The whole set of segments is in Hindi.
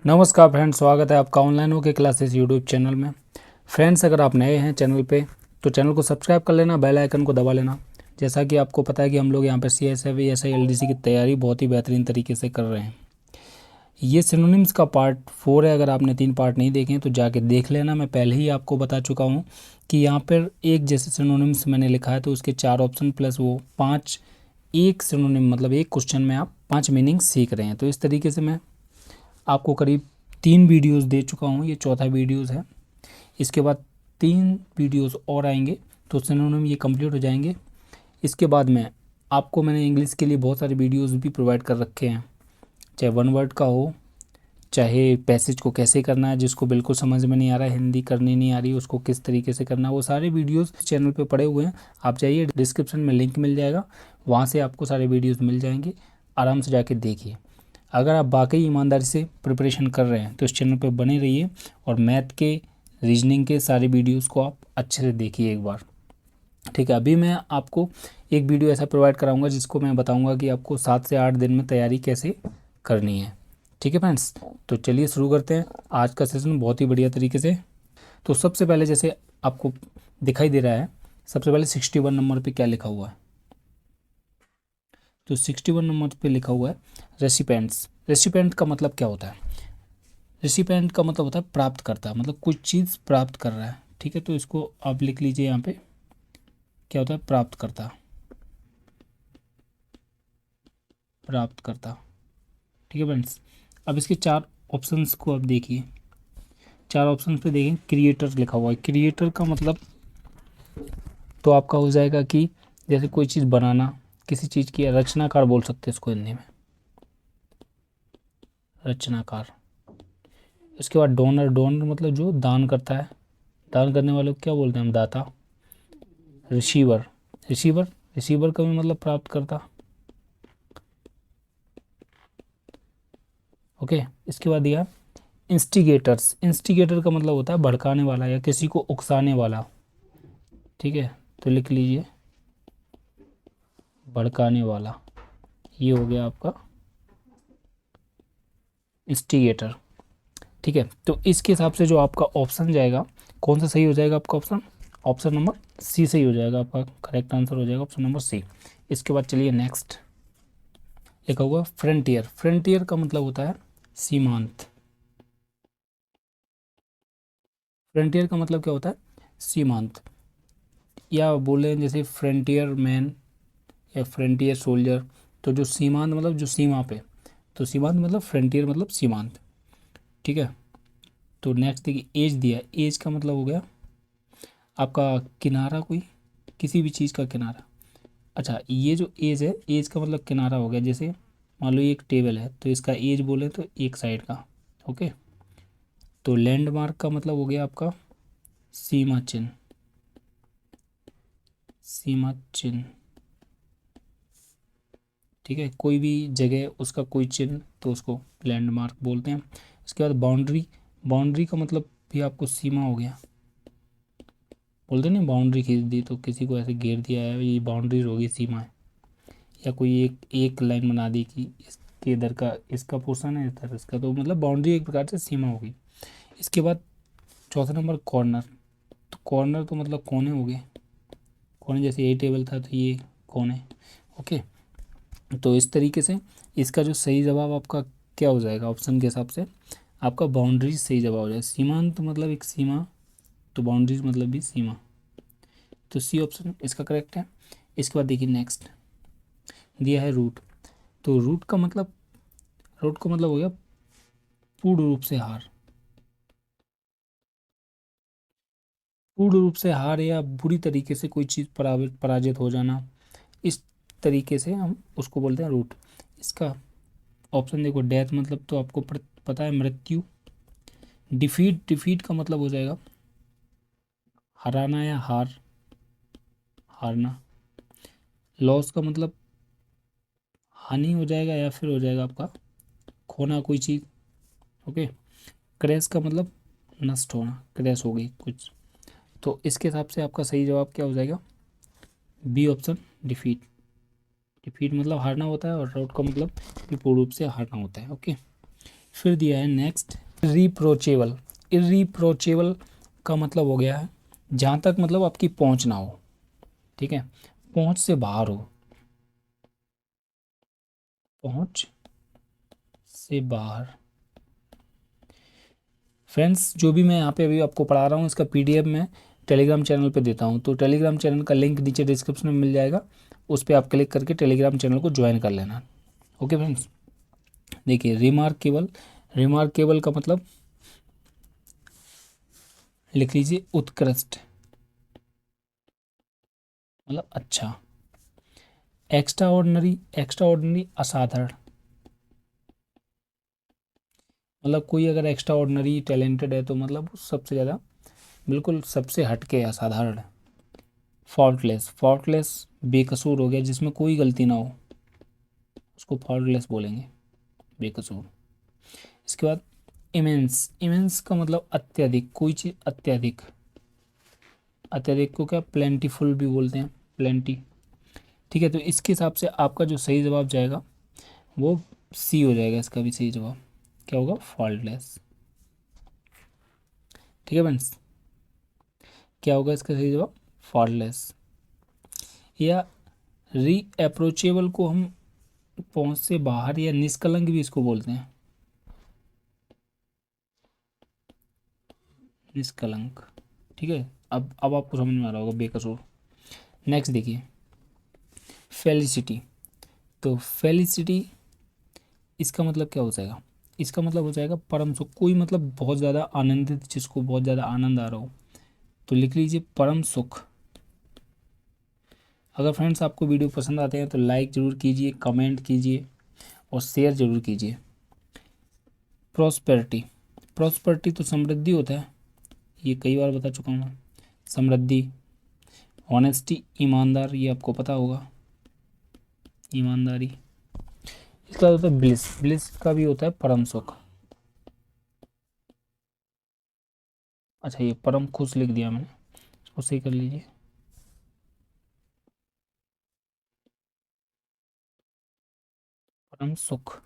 नमस्कार फ्रेंड्स, स्वागत है आपका ऑनलाइन होके क्लासेस यूट्यूब चैनल में। फ्रेंड्स, अगर आप नए हैं चैनल पे तो चैनल को सब्सक्राइब कर लेना, बेल आइकन को दबा लेना। जैसा कि आपको पता है कि हम लोग यहाँ पे CSF SI LDC की तैयारी बहुत ही बेहतरीन तरीके से कर रहे हैं। ये सिनोनिम्स का पार्ट 4 है। अगर आपने 3 पार्ट नहीं देखे हैं तो जाके देख लेना। मैं पहले ही आपको बता चुका हूँ कि यहाँ पर एक जैसे सिनोनिम्स मैंने लिखा है तो उसके 4 ऑप्शन प्लस वो 5, एक सिनोनिम मतलब एक क्वेश्चन में आप 5 मीनिंग सीख रहे हैं। तो इस तरीके से मैं आपको करीब 3 वीडियोस दे चुका हूँ, ये चौथा वीडियोस है। इसके बाद 3 वीडियोस और आएंगे तो सिनोनिम ये कंप्लीट हो जाएंगे। इसके बाद में आपको मैंने इंग्लिश के लिए बहुत सारे वीडियोस भी प्रोवाइड कर रखे हैं, चाहे वन वर्ड का हो, चाहे पैसेज को कैसे करना है, जिसको बिल्कुल समझ में नहीं आ रहा है, हिंदी करनी नहीं आ रही, उसको किस तरीके से करना है, वो सारे वीडियोस चैनल पे पड़े हुए हैं। आप जाइए, डिस्क्रिप्शन में लिंक मिल जाएगा, वहाँ से आपको सारे वीडियोस मिल जाएंगे। आराम से जाके देखिए। अगर आप वाकई ईमानदारी से प्रिपरेशन कर रहे हैं तो इस चैनल पे बने रहिए और मैथ के, रीजनिंग के सारे वीडियोस को आप अच्छे से देखिए एक बार। ठीक है, अभी मैं आपको एक वीडियो ऐसा प्रोवाइड कराऊंगा जिसको मैं बताऊंगा कि आपको 7 से 8 दिन में तैयारी कैसे करनी है। ठीक है फ्रेंड्स, तो चलिए शुरू करते हैं आज का सेशन बहुत ही बढ़िया तरीके से। तो सबसे पहले जैसे आपको दिखाई दे रहा है, सबसे पहले 61 नंबर पे क्या लिखा हुआ है। तो 61 नंबर पे लिखा हुआ है रेसिपेंट्स। रेसिपेंट का मतलब क्या होता है? रेसिपेंट का मतलब होता है प्राप्तकर्ता, मतलब कुछ चीज़ प्राप्त कर रहा है। ठीक है, तो इसको आप लिख लीजिए यहाँ पे, क्या होता है? प्राप्तकर्ता। प्राप्तकर्ता। ठीक है फ्रेंड्स, अब इसके 4 ऑप्शंस को आप देखिए। 4 ऑप्शन पे देखें, क्रिएटर लिखा हुआ है। क्रिएटर का मतलब तो आपका हो जाएगा कि जैसे कोई चीज़ बनाना, किसी चीज़ की रचनाकार बोल सकते हैं इसको हिंदी में, रचनाकार। इसके बाद डोनर। डोनर मतलब जो दान करता है, दान करने वाले को क्या बोलते हैं हम? दाता। रिसीवर। रिसीवर। रिसीवर का भी मतलब प्राप्त करता। ओके, इसके बाद दिया इंस्टिगेटर्स। इंस्टिगेटर का मतलब होता है भड़काने वाला या किसी को उकसाने वाला। ठीक है, तो लिख लीजिए भड़काने वाला। ये हो गया आपका इंस्टिगेटर। ठीक है, तो इसके हिसाब से जो आपका ऑप्शन जाएगा, कौन सा सही हो जाएगा आपका ऑप्शन? ऑप्शन नंबर सी सही हो जाएगा, आपका करेक्ट आंसर हो जाएगा ऑप्शन नंबर सी। इसके बाद चलिए नेक्स्ट, लिखा हुआ फ्रंटियर। फ्रंटियर का मतलब होता है सीमांत। फ्रंटियर का मतलब क्या होता है? सीमांत। या बोले जैसे फ्रंटियर मैन या फ्रंटियर सोल्जर, तो जो सीमांत मतलब जो सीमा पे, तो सीमांत मतलब फ्रंटियर मतलब सीमांत। ठीक है, तो नेक्स्ट देखिए एज दिया। एज का मतलब हो गया आपका किनारा, कोई किसी भी चीज़ का किनारा। अच्छा, ये जो एज है, एज का मतलब किनारा हो गया। जैसे मान लो ये एक टेबल है तो इसका एज बोले तो एक साइड का। ओके, तो लैंडमार्क का मतलब हो गया आपका सीमा चिन्ह। सीमा चिन्ह। ठीक है, कोई भी जगह उसका कोई चिन्ह तो उसको लैंडमार्क बोलते हैं। इसके बाद बाउंड्री। बाउंड्री का मतलब भी आपको सीमा हो गया। बोलते नहीं, बाउंड्री खींच दी तो किसी को ऐसे घेर दिया है, ये बाउंड्री होगी, सीमा है। या कोई एक एक लाइन बना दी कि इसके इधर का इसका पोर्शन है, इधर इसका, तो मतलब बाउंड्री एक प्रकार से सीमा होगी। इसके बाद चौथा नंबर कॉर्नर। तो कॉर्नर तो मतलब कोने हो गए। कोने जैसे ये टेबल था तो ये कोने। ओके, तो इस तरीके से इसका जो सही जवाब आपका क्या हो जाएगा ऑप्शन के हिसाब से? आपका बाउंड्री सही जवाब हो जाएगा। सीमांत मतलब एक सीमा, तो बाउंड्रीज मतलब भी सीमा। तो सी ऑप्शन इसका करेक्ट है। इसके बाद देखिए नेक्स्ट दिया है रूट। तो रूट का मतलब, रूट का मतलब हो गया पूर्ण रूप से हार। पूर्ण रूप से हार या बुरी तरीके से कोई चीज़ पराजित हो जाना, इस तरीके से हम उसको बोलते हैं रूट। इसका ऑप्शन देखो, डेथ मतलब तो आपको पता है मृत्यु। डिफीट। डिफीट का मतलब हो जाएगा हराना या हार, हारना। लॉस का मतलब हानि हो जाएगा या फिर हो जाएगा आपका खोना कोई चीज़। ओके, क्रैश का मतलब नष्ट होना, क्रैश हो गई कुछ। तो इसके हिसाब से आपका सही जवाब क्या हो जाएगा? B option, defeat. डिफीट मतलब हारना होता है और राउट का मतलब कि पूर्ण रूप से हारना होता है। ओके, फिर दिया है नेक्स्ट रिप्रोचेबल। इरिप्रोचेबल का मतलब हो गया है जहाँ तक मतलब आपकी पहुँच ना हो, ठीक है, पहुँच से बाहर हो, पहुँच से बाहर। फ्रेंड्स जो भी मैं यहाँ पे अभी आपको पढ़ा रहा हूँ इसका पीडीएफ मैं टेलीग्राम चैनल पे देता हूँ, तो टेलीग्राम चैनल का लिंक नीचे डिस्क्रिप्शन में मिल जाएगा, उस पर आप क्लिक करके टेलीग्राम चैनल को ज्वाइन कर लेना। ओके फ्रेंड्स, देखिए रिमार्केबल, रिमार्केबल का मतलब लिख लीजिए उत्कृष्ट, मतलब अच्छा। एक्स्ट्रा ऑर्डिनरी, एक्स्ट्रा ऑर्डिनरी असाधारण, मतलब कोई अगर एक्स्ट्रा ऑर्डिनरी टैलेंटेड है तो मतलब सबसे ज़्यादा बिल्कुल सबसे हटके असाधारण है। फॉल्टलेस, फॉल्टलेस बेकसूर हो गया, जिसमें कोई गलती ना हो उसको फॉल्टलेस बोलेंगे, बेकसूर। इसके बाद इमेंस, इमेंस का मतलब अत्यधिक, कोई चीज़ अत्यधिक, अत्यधिक को क्या प्लेंटीफुल भी बोलते हैं, प्लेंटी। ठीक है, तो इसके हिसाब से आपका जो सही जवाब जाएगा वो सी हो जाएगा, इसका भी सही जवाब क्या होगा, फॉल्टलेस। ठीक है फ्रेंड्स, क्या होगा इसका सही जवाब, फॉल्टलेस। या री अप्रोचेबल को हम पहुंच से बाहर या निष्कलंक भी इसको बोलते हैं, निष्कलंक। ठीक है, अब आपको समझ में आ रहा होगा, बेकसूर। नेक्स्ट देखिए फेलिसिटी। तो फेलिसिटी इसका मतलब क्या हो जाएगा, इसका मतलब हो जाएगा परम सुख, कोई मतलब बहुत ज़्यादा आनंदित, जिसको बहुत ज़्यादा आनंद आ रहा हो, तो लिख लीजिए परम सुख। अगर फ्रेंड्स आपको वीडियो पसंद आते हैं तो लाइक ज़रूर कीजिए, कमेंट कीजिए और शेयर ज़रूर कीजिए। प्रॉस्पेरिटी, प्रॉस्पेरिटी तो समृद्धि होता है, ये कई बार बता चुका हूँ मैं, समृद्धि। ऑनेस्टी ईमानदार, ये आपको पता होगा, ईमानदारी। इसका होता है ब्लिस, ब्लिस का भी होता है परम सुख। अच्छा ये परम खुश लिख दिया मैंने, इसको सही कर लीजिए, परम सुख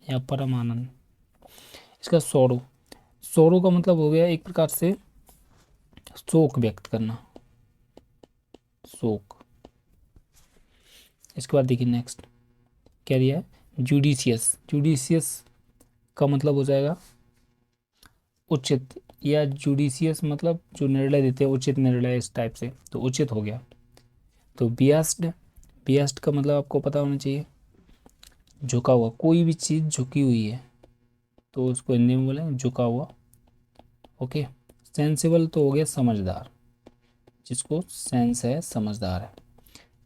या परम आनंद। इसका सोरो, सोरो का मतलब हो गया एक प्रकार से शोक व्यक्त करना, शोक। इसके बाद देखिए नेक्स्ट क्या दिया है, जुडिशियस, जुडिशियस का मतलब हो जाएगा उचित, या जुडिशियस मतलब जो निर्णय देते हैं, उचित निर्णय, इस टाइप से, तो उचित हो गया। तो बियास्ड, बियास्ड का मतलब आपको पता होना चाहिए, झुका हुआ, कोई भी चीज़ झुकी हुई है तो उसको हिंदी में बोलेंगे झुका हुआ। ओके, सेंसिबल तो हो गया समझदार, जिसको सेंस है, समझदार है।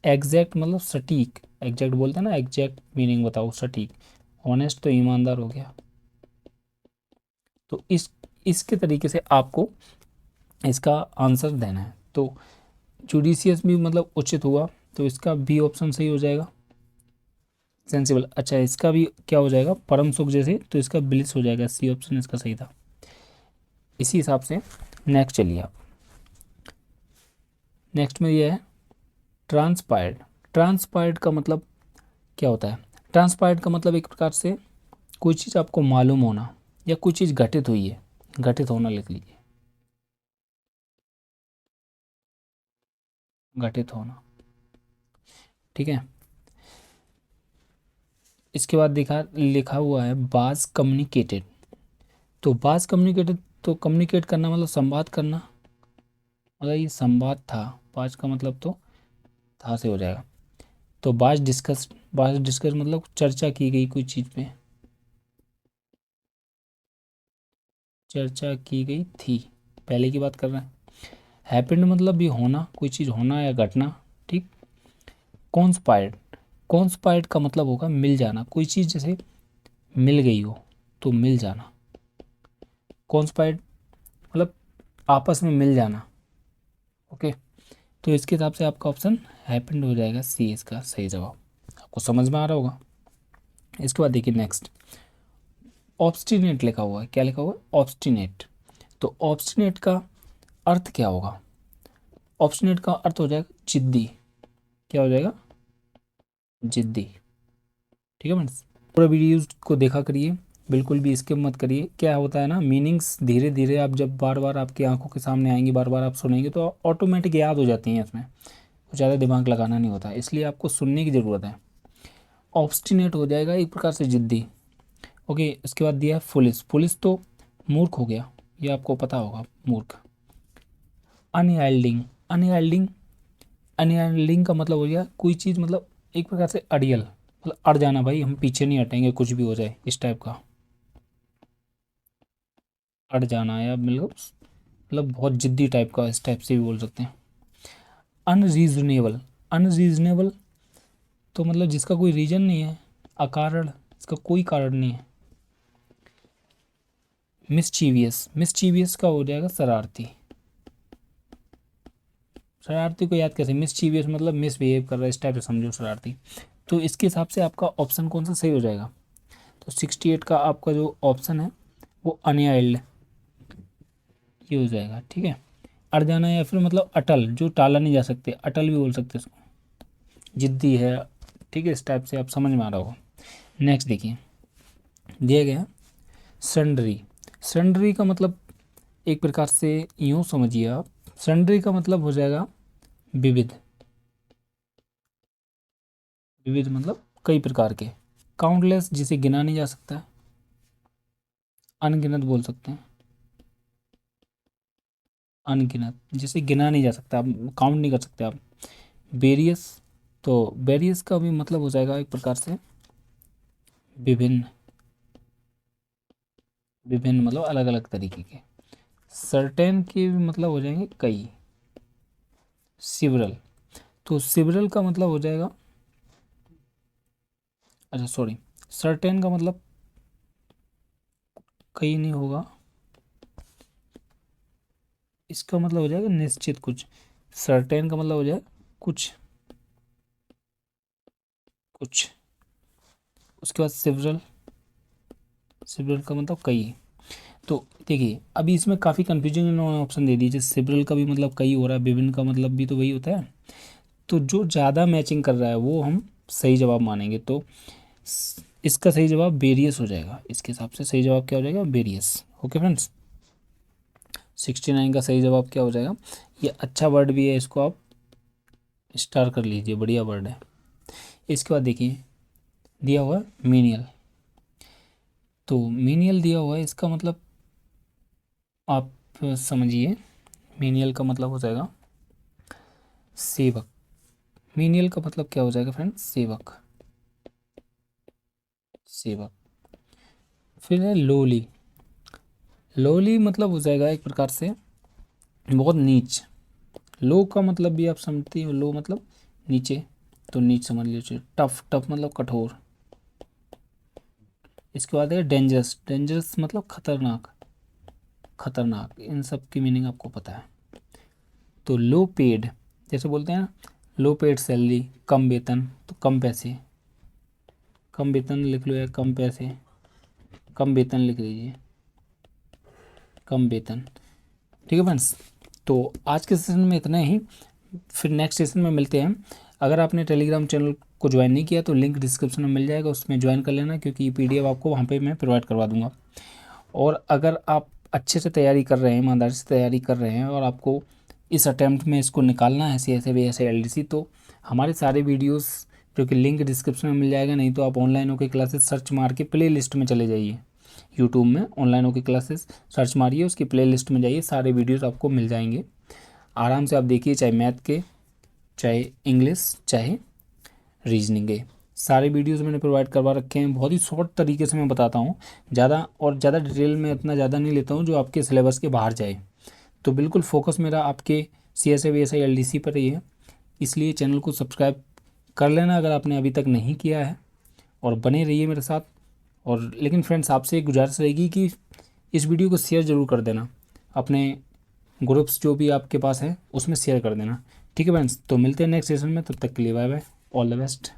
एग्जैक्ट मतलब सटीक, एग्जैक्ट बोलते हैं ना, एग्जैक्ट मीनिंग बताओ, सटीक। ऑनेस्ट तो ईमानदार हो गया। तो इसके तरीके से आपको इसका आंसर देना है। तो जुडिशियस भी मतलब उचित हुआ, तो इसका बी ऑप्शन सही हो जाएगा, सेंसिबल। अच्छा इसका भी क्या हो जाएगा, परम सुख जैसे, तो इसका ब्लिस हो जाएगा, सी ऑप्शन इसका सही था। इसी हिसाब से नेक्स्ट चलिए आप, नेक्स्ट में ये है ट्रांसपायर्ड। ट्रांसपायर्ड का मतलब क्या होता है, ट्रांसपायर्ड का मतलब एक प्रकार से कोई चीज़ आपको मालूम होना, या कोई चीज़ घटित हुई है, घटित होना लिख लीजिए, घटित होना। ठीक है, इसके बाद दिखा लिखा हुआ है बाज कम्युनिकेटेड। तो बाज कम्युनिकेटेड, तो कम्युनिकेट करना मतलब संवाद करना, मतलब ये संवाद था, बाज का मतलब तो था से हो जाएगा। तो बाज डिस्कस, बाज डिस्कस मतलब चर्चा की गई कोई चीज़ पे, चर्चा की गई थी, पहले की बात कर रहे हैं। हैपेंड मतलब भी होना, कोई चीज़ होना या घटना। ठीक, कॉन्स्पायर्ड, कॉन्स्पायर्ड का मतलब होगा मिल जाना, कोई चीज़ जैसे मिल गई हो तो मिल जाना, कॉन्स्पायर्ड मतलब आपस में मिल जाना। ओके, तो इसके हिसाब से आपका ऑप्शन हैपेंड हो जाएगा, सी इसका सही जवाब। आपको समझ में आ रहा होगा। इसके बाद देखिए नेक्स्ट ऑब्स्टिनेट लिखा हुआ है, क्या लिखा हुआ है, ऑब्स्टिनेट। तो ऑब्स्टिनेट का अर्थ क्या होगा, ऑब्स्टिनेट का अर्थ हो जाएगा जिद्दी, क्या हो जाएगा, जिद्दी। ठीक है फ्रेंड्स, पूरा वीडियोज़ को देखा करिए, बिल्कुल भी स्किप मत करिए। क्या होता है ना, मीनिंग्स धीरे धीरे आप जब बार बार आपकी आंखों के सामने आएंगी, बार बार आप सुनेंगे तो ऑटोमेटिक याद हो जाती हैं, इसमें कुछ ज़्यादा दिमाग लगाना नहीं होता, इसलिए आपको सुनने की ज़रूरत है। ऑब्स्टिनेट हो जाएगा, एक प्रकार से जिद्दी। ओके, इसके बाद दिया है फुलिस। फुलिस तो मूर्ख हो गया, ये आपको पता होगा, मूर्ख। अनयाल्डिंग। अनयाल्डिंग, अनयाल्डिंग का मतलब हो गया कोई चीज़ मतलब एक प्रकार से अड़ियल, मतलब अड़ जाना, भाई हम पीछे नहीं हटेंगे कुछ भी हो जाए, इस टाइप का अड़ जाना, या मतलब बहुत जिद्दी टाइप का, इस टाइप से भी बोल सकते हैं। अनरीजनेबल। अनरीजनेबल तो मतलब जिसका कोई रीज़न नहीं है, अकारण, इसका कोई कारण नहीं है। मिसचीवियस। मिसचीवियस का हो जाएगा शरारती। शरारती को याद कैसे, मिसचीवियस मतलब मिसबिहेव कर रहा है, इस टाइप से समझो शरारती। तो इसके हिसाब से आपका ऑप्शन कौन सा सही हो जाएगा, तो 68 का आपका जो ऑप्शन है वो अनयाइल्ड, ये हो जाएगा। ठीक है, अड़ जाना या फिर मतलब अटल, जो टाला नहीं जा सकते, अटल भी बोल सकते इसको, जिद्दी है। ठीक है, इस टाइप से आप समझ में आ रहा होगा। नेक्स्ट देखिए, दिया गया सन्ड्री। सन्ड्री का मतलब एक प्रकार से यूँ समझिए आप, सन्ड्री का मतलब हो जाएगा विविध। विविध मतलब कई प्रकार के। काउंटलेस, जिसे गिना नहीं जा सकता, अनगिनत बोल सकते हैं, अनगिनत जिसे गिना नहीं जा सकता, आप काउंट नहीं कर सकते आप। वेरियस, तो वेरियस का भी मतलब हो जाएगा एक प्रकार से विभिन्न। विभिन्न मतलब अलग अलग तरीके के। सर्टेन के भी मतलब हो जाएंगे कई। सिवरल, तो सिवरल का मतलब हो जाएगा, अच्छा सॉरी, सर्टेन का मतलब कई नहीं होगा, इसका मतलब हो जाएगा निश्चित कुछ। सर्टेन का मतलब हो जाएगा कुछ, कुछ। उसके बाद सिवरल, सिवरल का मतलब कई। तो देखिए अभी इसमें काफ़ी कन्फ्यूजन इन्होंने ऑप्शन दे दिए, जैसे सिवरल का भी मतलब कई हो रहा है, विभिन्न का मतलब भी तो वही होता है। तो जो ज़्यादा मैचिंग कर रहा है वो हम सही जवाब मानेंगे, तो इसका सही जवाब वेरियस हो जाएगा। इसके हिसाब से सही जवाब क्या हो जाएगा, वेरियस। ओके फ्रेंड्स, 69 का सही जवाब क्या हो जाएगा, ये अच्छा वर्ड भी है, इसको आप स्टार कर लीजिए, बढ़िया वर्ड है। इसके बाद देखिए दिया हुआ है मीनियल। तो मीनियल दिया हुआ है, इसका मतलब आप समझिए, मीनियल का मतलब हो जाएगा सेवक। मीनियल का मतलब क्या हो जाएगा फ्रेंड्स, सेवक, सेवक। फिर है लोली। लोली मतलब हो जाएगा एक प्रकार से बहुत नीच। लो का मतलब भी आप समझते हो, लो मतलब नीचे, तो नीच समझ लीजिए। टफ, टफ मतलब कठोर। इसके बाद है डेंजरस। डेंजरस मतलब खतरनाक, खतरनाक। इन सब की मीनिंग आपको पता है। तो लो पेड, जैसे बोलते हैं ना, लो पेड सैलरी, कम वेतन, तो कम पैसे, कम वेतन लिख लो, या कम पैसे, कम वेतन लिख लीजिए, कम वेतन। ठीक है फ्रेंड्स, तो आज के सेशन में इतना ही, फिर नेक्स्ट सेशन में मिलते हैं। अगर आपने टेलीग्राम चैनल को ज्वाइन नहीं किया तो लिंक डिस्क्रिप्शन में मिल जाएगा, उसमें ज्वाइन कर लेना, क्योंकि PDF आपको वहाँ पे मैं प्रोवाइड करवा दूँगा। और अगर आप अच्छे से तैयारी कर रहे हैं, ईमानदारी से तैयारी कर रहे हैं, और आपको इस अटैम्प्ट में इसको निकालना है CSA SI LDC, तो हमारे सारे वीडियोस जो कि लिंक डिस्क्रिप्शन में मिल जाएगा, नहीं तो आप ऑनलाइन होकर क्लासेस सर्च मार के प्ले लिस्ट में चले जाइए। यूट्यूब में ऑनलाइन होकर क्लासेस सर्च मारिए, उसकी प्ले लिस्ट में जाइए, सारे वीडियोज़ आपको मिल जाएंगे। आराम से आप देखिए, चाहे मैथ के, चाहे इंग्लिश, चाहे रीजनिंग के, सारे वीडियोस मैंने प्रोवाइड करवा रखे हैं। बहुत ही शॉर्ट तरीके से मैं बताता हूँ, ज़्यादा डिटेल में इतना ज़्यादा नहीं लेता हूँ जो आपके सिलेबस के बाहर जाए। तो बिल्कुल फोकस मेरा आपके CSA SI LDC पर ही है, इसलिए चैनल को सब्सक्राइब कर लेना अगर आपने अभी तक नहीं किया है, और बने रहिए मेरे साथ। और लेकिन फ्रेंड्स, आपसे एक गुजारिश रहेगी कि इस वीडियो को शेयर ज़रूर कर देना, अपने ग्रुप्स जो भी आपके पास हैं उसमें शेयर कर देना। ठीक है फ्रेंड्स, तो मिलते हैं नेक्स्ट सेशन में, तब तक के लिए bye bye, all the best.